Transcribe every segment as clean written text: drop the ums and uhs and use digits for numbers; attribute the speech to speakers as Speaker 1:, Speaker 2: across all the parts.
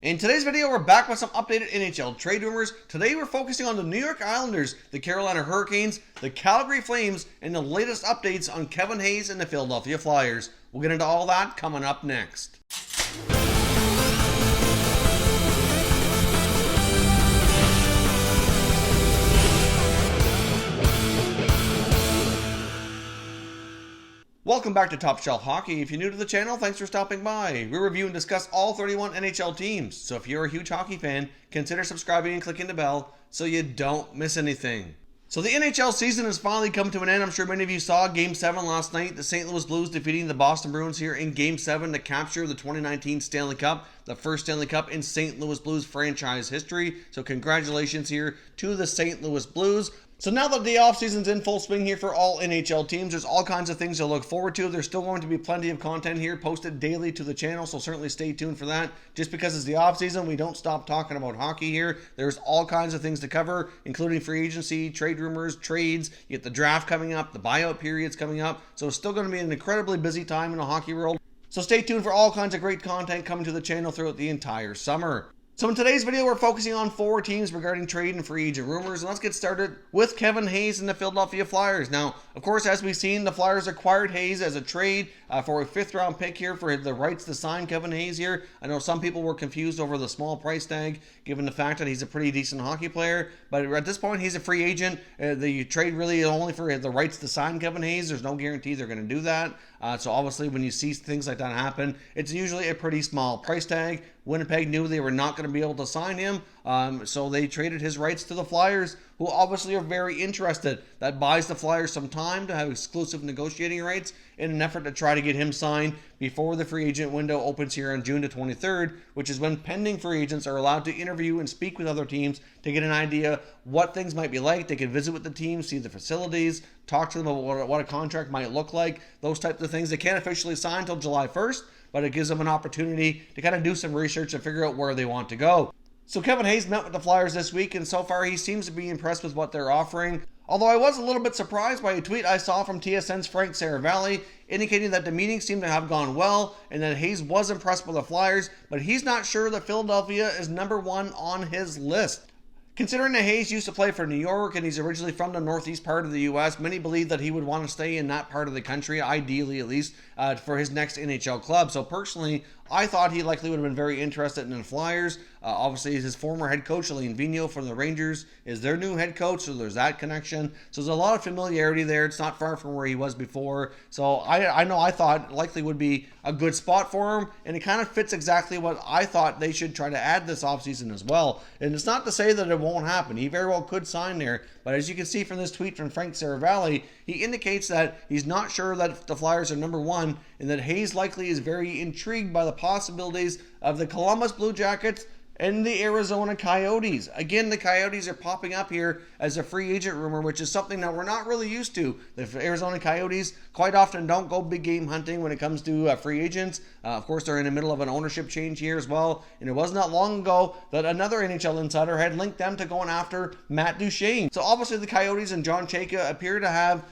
Speaker 1: In today's video, we're back with some updated NHL trade rumors. Today, we're focusing on the New York Islanders, the Carolina Hurricanes, the Calgary Flames, and the latest updates on Kevin Hayes and the Philadelphia Flyers. We'll get into all that coming up next. Welcome back to Top Shelf Hockey. If you're new to the channel, thanks for stopping by. We review and discuss all 31 NHL teams, so if you're a huge hockey fan, consider subscribing and clicking the bell so you don't miss anything. So the NHL season has finally come to an end. I'm sure many of you saw Game 7 last night. The St. Louis Blues defeating the Boston Bruins here in Game 7 to capture the 2019 Stanley Cup, the first Stanley Cup in St. Louis Blues franchise history. So congratulations here to the St. Louis Blues. So now that the offseason's in full swing here for all NHL teams, there's all kinds of things to look forward to. There's still going to be plenty of content here posted daily to the channel, so certainly stay tuned for that. Just because it's the offseason, we don't stop talking about hockey here. There's all kinds of things to cover, including free agency, trade rumors, trades. You get the draft coming up, the buyout period's coming up. So it's still going to be an incredibly busy time in the hockey world. So stay tuned for all kinds of great content coming to the channel throughout the entire summer. So in today's video, we're focusing on 4 teams regarding trade and free agent rumors. And let's get started with Kevin Hayes and the Philadelphia Flyers. Now, of course, as we've seen, the Flyers acquired Hayes as a trade for a 5th-round pick here for the rights to sign Kevin Hayes here. I know some people were confused over the small price tag, given the fact that he's a pretty decent hockey player. But at this point, he's a free agent. The trade really is only for the rights to sign Kevin Hayes. There's no guarantee they're going to do that. So obviously, when you see things like that happen, it's usually a pretty small price tag. Winnipeg knew they were not going to be able to sign him, so they traded his rights to the Flyers, who obviously are very interested. That buys the Flyers some time to have exclusive negotiating rights in an effort to try to get him signed before the free agent window opens here on June the 23rd, which is when pending free agents are allowed to interview and speak with other teams to get an idea what things might be like. They can visit with the team, see the facilities, talk to them about what a contract might look like, those types of things. They can't officially sign until July 1st, but it gives them an opportunity to kind of do some research and figure out where they want to go. So Kevin Hayes met with the Flyers this week, and so far he seems to be impressed with what they're offering. Although I was a little bit surprised by a tweet I saw from TSN's Frank Saravalli indicating that the meeting seemed to have gone well and that Hayes was impressed with the Flyers, but he's not sure that Philadelphia is number 1 on his list. Considering that Hayes used to play for New York and he's originally from the northeast part of the U.S., many believe that he would want to stay in that part of the country, ideally at least, for his next NHL club. So personally, I thought he likely would have been very interested in the Flyers. Obviously, his former head coach, Alain Vigneault from the Rangers, is their new head coach, so there's that connection. So there's a lot of familiarity there. It's not far from where he was before. So I thought likely would be a good spot for him, and it kind of fits exactly what I thought they should try to add this offseason as well. And it's not to say that it won't happen. He very well could sign there, but as you can see from this tweet from Frank Saravalli, he indicates that he's not sure that the Flyers are number 1, and that Hayes likely is very intrigued by the possibilities of the Columbus Blue Jackets and the Arizona Coyotes. Again, the Coyotes are popping up here as a free agent rumor, which is something that we're not really used to. The Arizona Coyotes quite often don't go big game hunting when it comes to free agents. Of course, they're in the middle of an ownership change here as well. And it was not long ago that another NHL insider had linked them to going after Matt Duchene. So obviously the Coyotes and John Chayka appear to have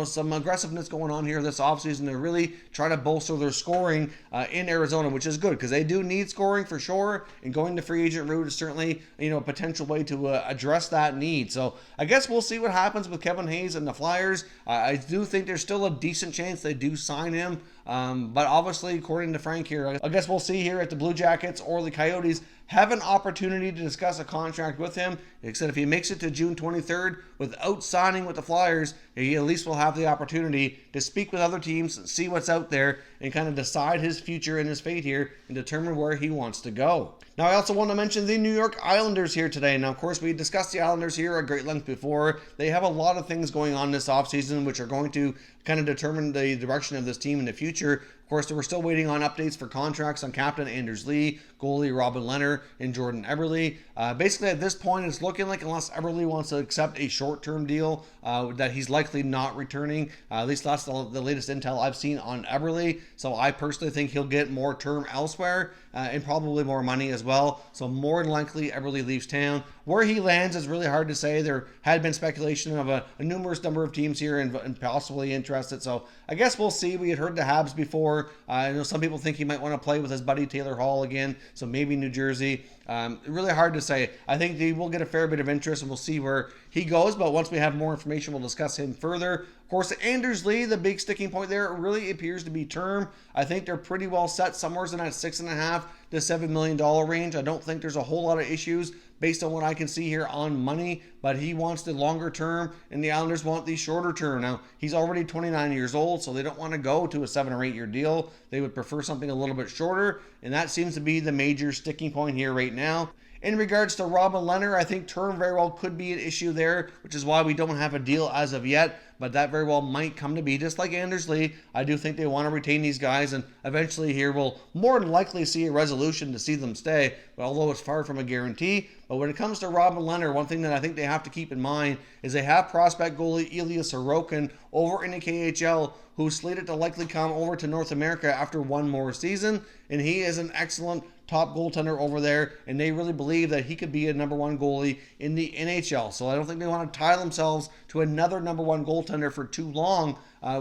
Speaker 1: some aggressiveness going on here this offseason to really try to bolster their scoring in Arizona, which is good because they do need scoring for sure. And going the free agent route is certainly a potential way to address that need. So I guess we'll see what happens with Kevin Hayes and the Flyers. I do think there's still a decent chance they do sign him. But obviously, according to Frank here, I guess we'll see here at the Blue Jackets or the Coyotes have an opportunity to discuss a contract with him. Except if he makes it to June 23rd without signing with the Flyers, he at least will have the opportunity to speak with other teams, see what's out there, and kind of decide his future and his fate here and determine where he wants to go. Now, I also want to mention the New York Islanders here today. Now, of course, we discussed the Islanders here at great length before. They have a lot of things going on this offseason which are going to kind of determine the direction of this team in the future. Of course, we're still waiting on updates for contracts on captain Anders Lee, goalie Robin Lehner, and Jordan Eberle. Basically, at this point, it's looking like unless Eberle wants to accept a short-term deal, that he's likely not returning. At least that's the latest intel I've seen on Eberle. So I personally think he'll get more term elsewhere and probably more money as well. So more than likely, Eberle leaves town. Where he lands is really hard to say. There had been speculation of a numerous number of teams here and possibly interested. So I guess we'll see. We had heard the Habs before. before. I know some people think he might want to play with his buddy Taylor Hall again, so maybe New Jersey. Really hard to say. I think he will get a fair bit of interest, and we'll see where he goes. But once we have more information, we'll discuss him further. Of course, Anders Lee, the big sticking point there, really appears to be term. I think they're pretty well set somewhere in that $6.5 to $7 million range. I don't think there's a whole lot of issues based on what I can see here on money, but he wants the longer term, and the Islanders want the shorter term. Now, he's already 29 years old, so they don't want to go to a 7 or 8 year deal. They would prefer something a little bit shorter, and that seems to be the major sticking point here right now. In regards to Robin Lehner, I think term very well could be an issue there, which is why we don't have a deal as of yet, but that very well might come to be. Just like Anders Lee, I do think they want to retain these guys, and eventually here we'll more than likely see a resolution to see them stay, but although it's far from a guarantee. But when it comes to Robin Lehner, one thing that I think they have to keep in mind is they have prospect goalie Ilya Sorokin over in the KHL, who's slated to likely come over to North America after one more season, and he is an excellent top goaltender over there, and they really believe that he could be a number one goalie in the NHL. So I don't think they want to tie themselves to another number one goaltender for too long,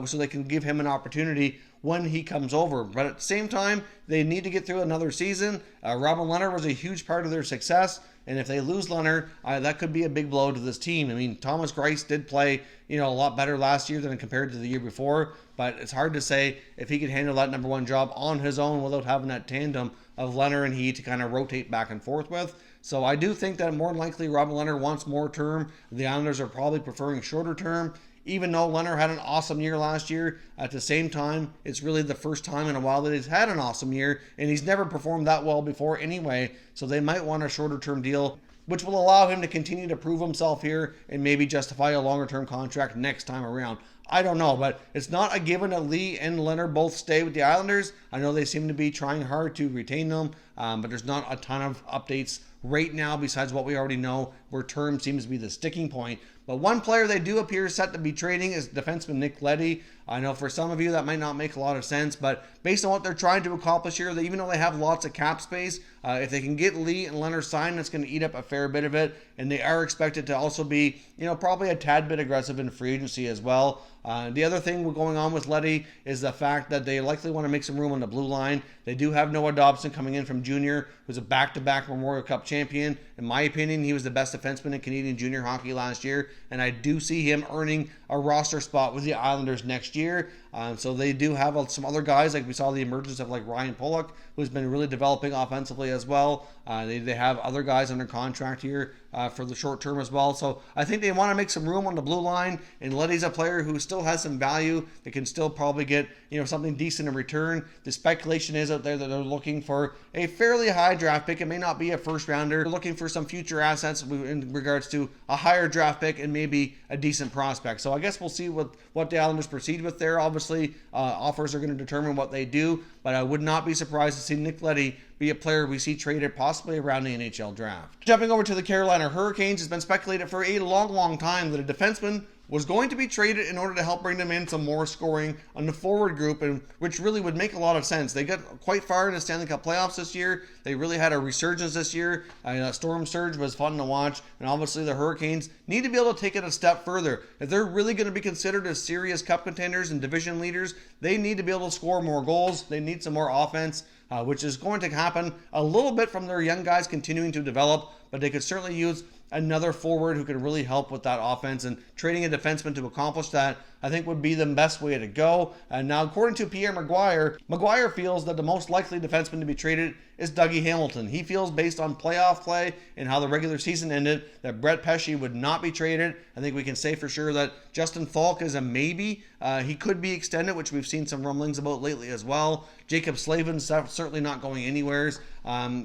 Speaker 1: so they can give him an opportunity when he comes over. But at the same time, they need to get through another season. Robin Lehner was a huge part of their success, and if they lose Lehner, that could be a big blow to this team. I mean, Thomas Greiss did play, a lot better last year than compared to the year before, but it's hard to say if he could handle that number one job on his own without having that tandem of Lehner and he to kind of rotate back and forth with. So I do think that more than likely Robin Lehner wants more term. The Islanders are probably preferring shorter term. Even though Lehner had an awesome year last year, at the same time, it's really the first time in a while that he's had an awesome year, and he's never performed that well before anyway, so they might want a shorter term deal, which will allow him to continue to prove himself here and maybe justify a longer term contract next time around. I don't know, but it's not a given that Lee and Lehner both stay with the Islanders. I know they seem to be trying hard to retain them, but there's not a ton of updates right now besides what we already know, where term seems to be the sticking point. But one player they do appear set to be trading is defenseman Nick Leddy. I know for some of you that might not make a lot of sense, but based on what they're trying to accomplish here, even though they have lots of cap space, if they can get Lee and Lehner signed, that's going to eat up a fair bit of it, and they are expected to also be, probably a tad bit aggressive in free agency as well. The other thing going on with Leddy is the fact that they likely want to make some room on the blue line. They do have Noah Dobson coming in from junior, who's a back-to-back Memorial Cup champion. In my opinion, he was the best defenseman in Canadian junior hockey last year, and I do see him earning a roster spot with the Islanders next year. So they do have some other guys, like we saw the emergence of like Ryan Pollock, who's been really developing offensively as well. They have other guys under contract here for the short term as well. So I think they want to make some room on the blue line, and Leddy's a player who still has some value. They can still probably get something decent in return. The speculation is out there that they're looking for a fairly high draft pick. It may not be a first rounder. They're looking for some future assets in regards to a higher draft pick and maybe a decent prospect. So I guess we'll see what the Islanders proceed with there. Obviously, offers are going to determine what they do, but I would not be surprised to see Nick Leddy be a player we see traded possibly around the NHL draft. Jumping over to the Carolina Hurricanes, it's been speculated for a long time that a defenseman was going to be traded in order to help bring them in some more scoring on the forward group, and which really would make a lot of sense. They got quite far in the Stanley Cup playoffs this year. They really had a resurgence this year. Storm Surge was fun to watch, and obviously the Hurricanes need to be able to take it a step further. If they're really going to be considered as serious cup contenders and division leaders, they need to be able to score more goals. They need some more offense, which is going to happen a little bit from their young guys continuing to develop, but they could certainly use another forward who could really help with that offense, and trading a defenseman to accomplish that, I think, would be the best way to go. And now, according to Pierre Maguire feels that the most likely defenseman to be traded is Dougie Hamilton. He feels, based on playoff play and how the regular season ended, that Brett Pesce would not be traded. I think we can say for sure that Justin Falk is a maybe. He could be extended, which we've seen some rumblings about lately as well. Jacob Slavin's certainly not going anywhere.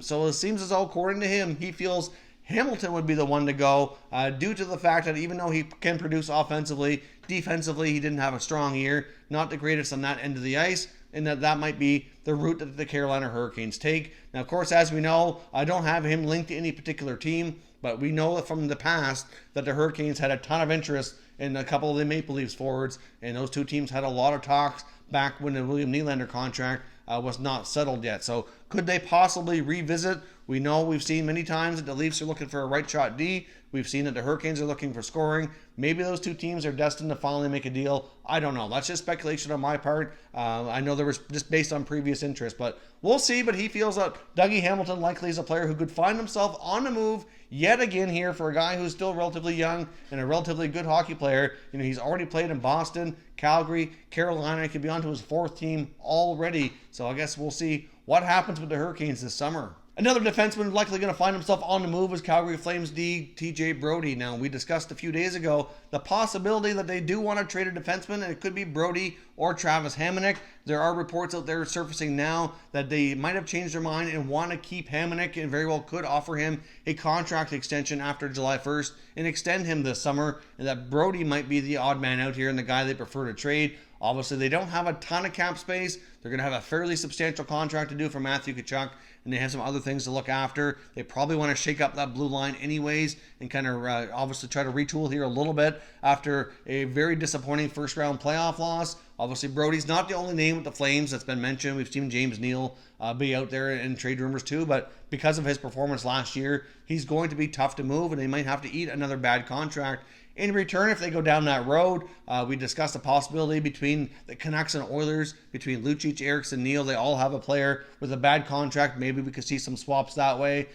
Speaker 1: So it seems as though, according to him, he feels Hamilton would be the one to go, due to the fact that even though he can produce offensively, defensively he didn't have a strong year, not the greatest on that end of the ice, and that might be the route that the Carolina Hurricanes take. Now, of course, as we know, I don't have him linked to any particular team, but we know from the past that the Hurricanes had a ton of interest in a couple of the Maple Leafs forwards, and those two teams had a lot of talks back when the William Nylander contract was not settled yet. So could they possibly revisit We know we've seen many times that the Leafs are looking for a right shot D. We've seen that the Hurricanes are looking for scoring. Maybe those two teams are destined to finally make a deal. I don't know. That's just speculation on my part. I know there was just based on previous interest, but we'll see. But he feels that Dougie Hamilton likely is a player who could find himself on the move yet again here for a guy who's still relatively young and a relatively good hockey player. He's already played in Boston, Calgary, Carolina. He could be on to his fourth team already. So I guess we'll see what happens with the Hurricanes this summer. Another defenseman likely going to find himself on the move is Calgary Flames D, TJ Brodie. Now, we discussed a few days ago the possibility that they do want to trade a defenseman, and it could be Brodie or Travis Hamonic. There are reports out there surfacing now that they might have changed their mind and want to keep Hamonic and very well could offer him a contract extension after July 1st and extend him this summer, and that Brodie might be the odd man out here and the guy they prefer to trade. Obviously, they don't have a ton of cap space. They're going to have a fairly substantial contract to do for Matthew Tkachuk, and they have some other things to look after. They probably want to shake up that blue line anyways and kind of obviously try to retool here a little bit after a very disappointing first-round playoff loss. Obviously, Brodie's not the only name with the Flames that's been mentioned. We've seen James Neal be out there in trade rumors too, but because of his performance last year, he's going to be tough to move, and they might have to eat another bad contract. In return, if they go down that road, we discussed the possibility between the Canucks and Oilers, between Lucic, Eriksson, Neal. They all have a player with a bad contract. Maybe we could see some swaps that way.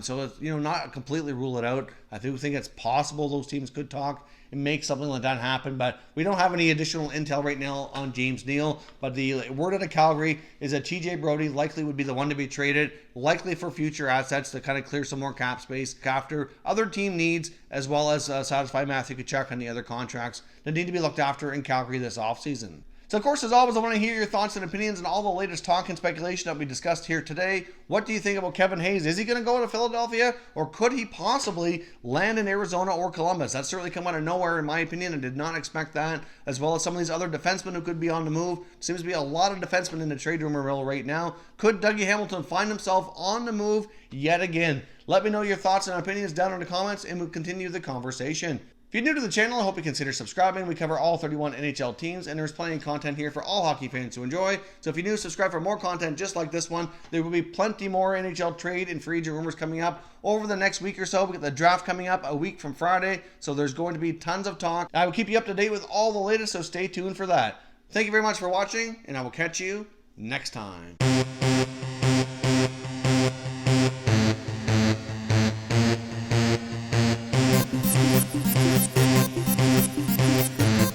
Speaker 1: So it's, not completely rule it out. I do think it's possible those teams could talk and make something like that happen, but we don't have any additional intel right now on James Neal. But the word out of Calgary is that TJ Brodie likely would be the one to be traded, likely for future assets to kind of clear some more cap space after other team needs, as well as satisfy Matthew Tkachuk on the other contracts that need to be looked after in Calgary this offseason. So, of course, as always, I want to hear your thoughts and opinions on all the latest talk and speculation that we discussed here today. What do you think about Kevin Hayes? Is he going to go to Philadelphia, or could he possibly land in Arizona or Columbus? That's certainly come out of nowhere, in my opinion. I did not expect that, as well as some of these other defensemen who could be on the move. Seems to be a lot of defensemen in the trade rumor mill right now. Could Dougie Hamilton find himself on the move yet again? Let me know your thoughts and opinions down in the comments, and we'll continue the conversation. If you're new to the channel, I hope you consider subscribing. We cover all 31 NHL teams, and there's plenty of content here for all hockey fans to enjoy. So if you're new, subscribe for more content just like this one. There will be plenty more NHL trade and free agent rumors coming up over the next week or so. We got the draft coming up a week from Friday, so there's going to be tons of talk. I will keep you up to date with all the latest, so stay tuned for that. Thank you very much for watching, and I will catch you next time.